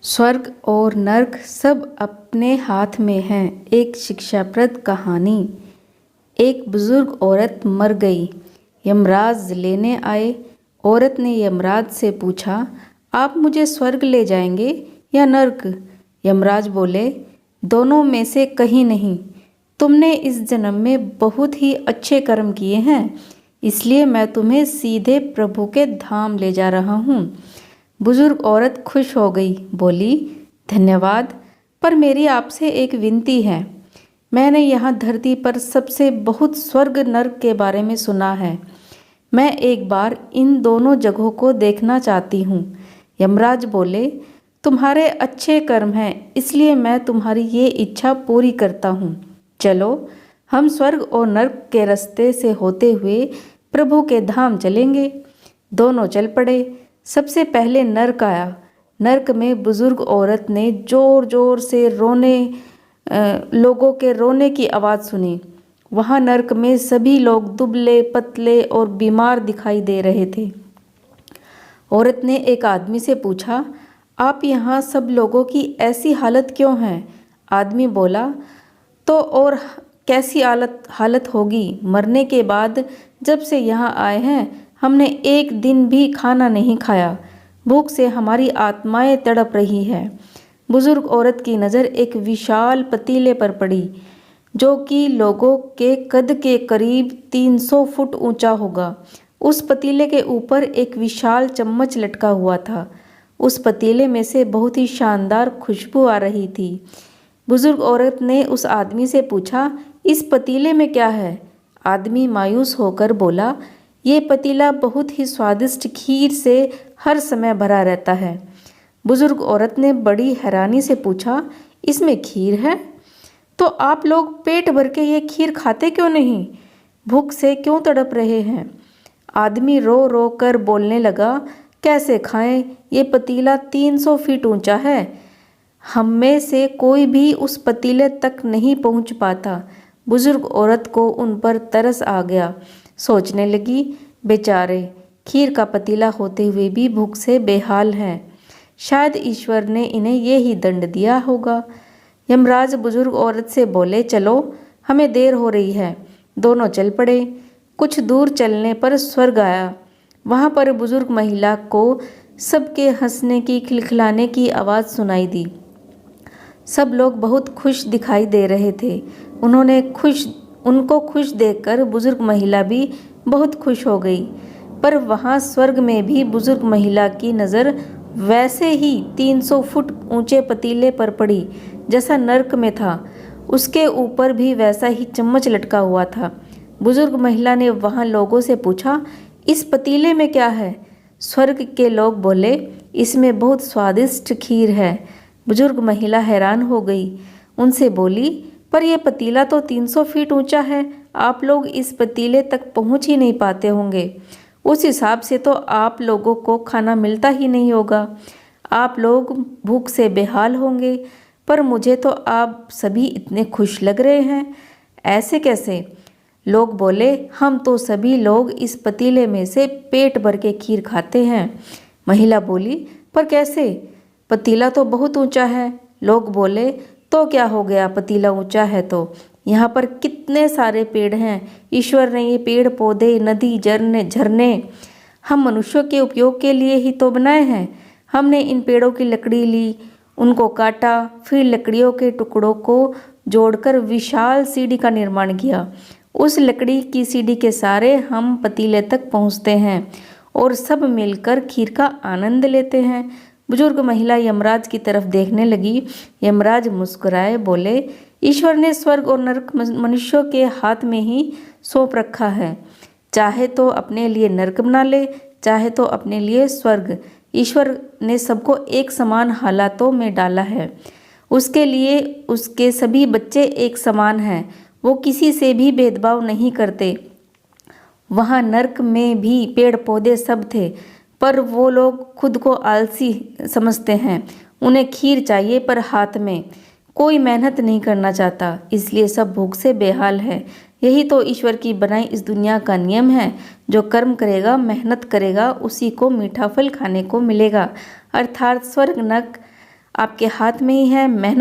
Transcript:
स्वर्ग और नर्क सब अपने हाथ में हैं। एक शिक्षाप्रद कहानी। एक बुजुर्ग औरत मर गई। यमराज लेने आए। औरत ने यमराज से पूछा, आप मुझे स्वर्ग ले जाएंगे या नर्क? यमराज बोले, दोनों में से कहीं नहीं। तुमने इस जन्म में बहुत ही अच्छे कर्म किए हैं, इसलिए मैं तुम्हें सीधे प्रभु के धाम ले जा रहा हूँ। बुजुर्ग औरत खुश हो गई, बोली, धन्यवाद, पर मेरी आपसे एक विनती है। मैंने यहाँ धरती पर सबसे बहुत स्वर्ग नर्क के बारे में सुना है। मैं एक बार इन दोनों जगहों को देखना चाहती हूँ। यमराज बोले, तुम्हारे अच्छे कर्म हैं, इसलिए मैं तुम्हारी ये इच्छा पूरी करता हूँ। चलो, हम स्वर्ग और नर्क के रास्ते से होते हुए प्रभु के धाम चलेंगे। दोनों चल पड़े। सबसे पहले नर्क आया। नर्क में बुजुर्ग औरत ने जोर जोर से लोगों के रोने की आवाज़ सुनी। वहाँ नर्क में सभी लोग दुबले पतले और बीमार दिखाई दे रहे थे। औरत ने एक आदमी से पूछा, आप यहाँ सब लोगों की ऐसी हालत क्यों है? आदमी बोला, तो और कैसी हालत होगी? मरने के बाद जब से यहाँ आए हैं, हमने एक दिन भी खाना नहीं खाया। भूख से हमारी आत्माएं तड़प रही है। बुजुर्ग औरत की नज़र एक विशाल पतीले पर पड़ी, जो कि लोगों के कद के करीब 300 फुट ऊंचा होगा। उस पतीले के ऊपर एक विशाल चम्मच लटका हुआ था। उस पतीले में से बहुत ही शानदार खुशबू आ रही थी। बुजुर्ग औरत ने उस आदमी से पूछा, इस पतीले में क्या है? आदमी मायूस होकर बोला, ये पतीला बहुत ही स्वादिष्ट खीर से हर समय भरा रहता है। बुजुर्ग औरत ने बड़ी हैरानी से पूछा, इसमें खीर है? तो आप लोग पेट भर के ये खीर खाते क्यों नहीं? भूख से क्यों तड़प रहे हैं? आदमी रो रो कर बोलने लगा, कैसे खाएं? ये पतीला 300 फीट ऊंचा है। हम में से कोई भी उस पतीले तक नहीं पहुंच पाता। बुजुर्ग औरत को उन पर तरस आ गया। सोचने लगी, बेचारे खीर का पतीला होते हुए भी भूख से बेहाल हैं। शायद ईश्वर ने इन्हें ये ही दंड दिया होगा। यमराज बुजुर्ग औरत से बोले, चलो, हमें देर हो रही है। दोनों चल पड़े। कुछ दूर चलने पर स्वर्ग आया। वहाँ पर बुजुर्ग महिला को सबके हंसने की खिलखिलाने की आवाज़ सुनाई दी। सब लोग बहुत खुश दिखाई दे रहे थे। उनको खुश देखकर बुजुर्ग महिला भी बहुत खुश हो गई। पर वहाँ स्वर्ग में भी बुजुर्ग महिला की नज़र वैसे ही 300 फुट ऊंचे पतीले पर पड़ी जैसा नर्क में था। उसके ऊपर भी वैसा ही चम्मच लटका हुआ था। बुजुर्ग महिला ने वहाँ लोगों से पूछा, इस पतीले में क्या है? स्वर्ग के लोग बोले, इसमें बहुत स्वादिष्ट खीर है। बुजुर्ग महिला हैरान हो गई। उनसे बोली, पर यह पतीला तो 300 फीट ऊंचा है। आप लोग इस पतीले तक पहुंच ही नहीं पाते होंगे। उस हिसाब से तो आप लोगों को खाना मिलता ही नहीं होगा। आप लोग भूख से बेहाल होंगे। पर मुझे तो आप सभी इतने खुश लग रहे हैं, ऐसे कैसे? लोग बोले, हम तो सभी लोग इस पतीले में से पेट भर के खीर खाते हैं। महिला बोली, पर कैसे? पतीला तो बहुत ऊंचा है। लोग बोले, तो क्या हो गया, पतीला ऊंचा है तो यहाँ पर कितने सारे पेड़ हैं। ईश्वर ने ये पेड़ पौधे, नदी, झरने हम मनुष्यों के उपयोग के लिए ही तो बनाए हैं। हमने इन पेड़ों की लकड़ी ली, उनको काटा, फिर लकड़ियों के टुकड़ों को जोड़कर विशाल सीढ़ी का निर्माण किया। उस लकड़ी की सीढ़ी के सहारे हम पतीले तक पहुँचते हैं और सब मिलकर खीर का आनंद लेते हैं। बुजुर्ग महिला यमराज की तरफ देखने लगी। यमराज मुस्कुराए, बोले, ईश्वर ने स्वर्ग और नर्क मनुष्यों के हाथ में ही सौंप रखा है। चाहे तो अपने लिए नर्क बना ले, चाहे तो अपने लिए स्वर्ग। ईश्वर ने सबको एक समान हालातों में डाला है। उसके लिए उसके सभी बच्चे एक समान हैं। वो किसी से भी भेदभाव नहीं करते। वहाँ नर्क में भी पेड़ पौधे सब थे, पर वो लोग खुद को आलसी समझते हैं। उन्हें खीर चाहिए, पर हाथ में कोई मेहनत नहीं करना चाहता, इसलिए सब भूख से बेहाल है। यही तो ईश्वर की बनाई इस दुनिया का नियम है। जो कर्म करेगा, मेहनत करेगा, उसी को मीठा फल खाने को मिलेगा। अर्थात स्वर्ग नर्क आपके हाथ में ही है। मेहनत